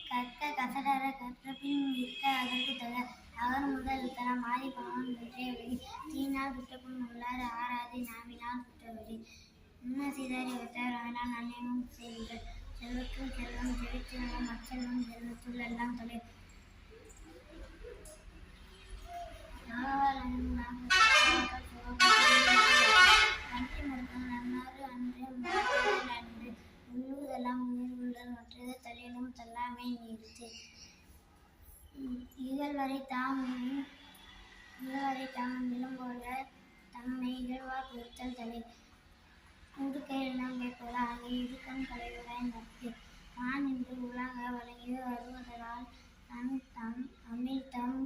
கற்க கசடற கற்றபின் நிற்க அதற்கு தக. அகர் முதல் தரம் ஆதி பகவான் ஒன்றே வழி. தீயினால் சுட்டப்புண் உள்ளார் ஆறாது நாவினால் சுட்டவழி. உண்ண சிதறி ஒத்தார் வாயினால் நன்மையும் செய்வீர்கள். செல்வத்துள் செல்வம் செவிச்செல்வம் அச்செல்வம் செல்வத்துள் எல்லாம் தொலை. அன்றி மருத்துவம் நன்னாறு அன்றே மருத்துவம் நன்று. உள்ளுதெல்லாம் உயிர் உள்ளல் மற்றது தள்ளினும் தள்ளாமை நிறுத்து. இகழ்வரை தாமும் விழும்போல தம்மை இகழ்வார் பொறுத்தல் தலை. உடுக்கை இளங்கை போல ஆகிய இடுக்கண் களைவராய் நட்பு. வான் என்று உலக வழங்கி வருவதலால் அமிழ்தம்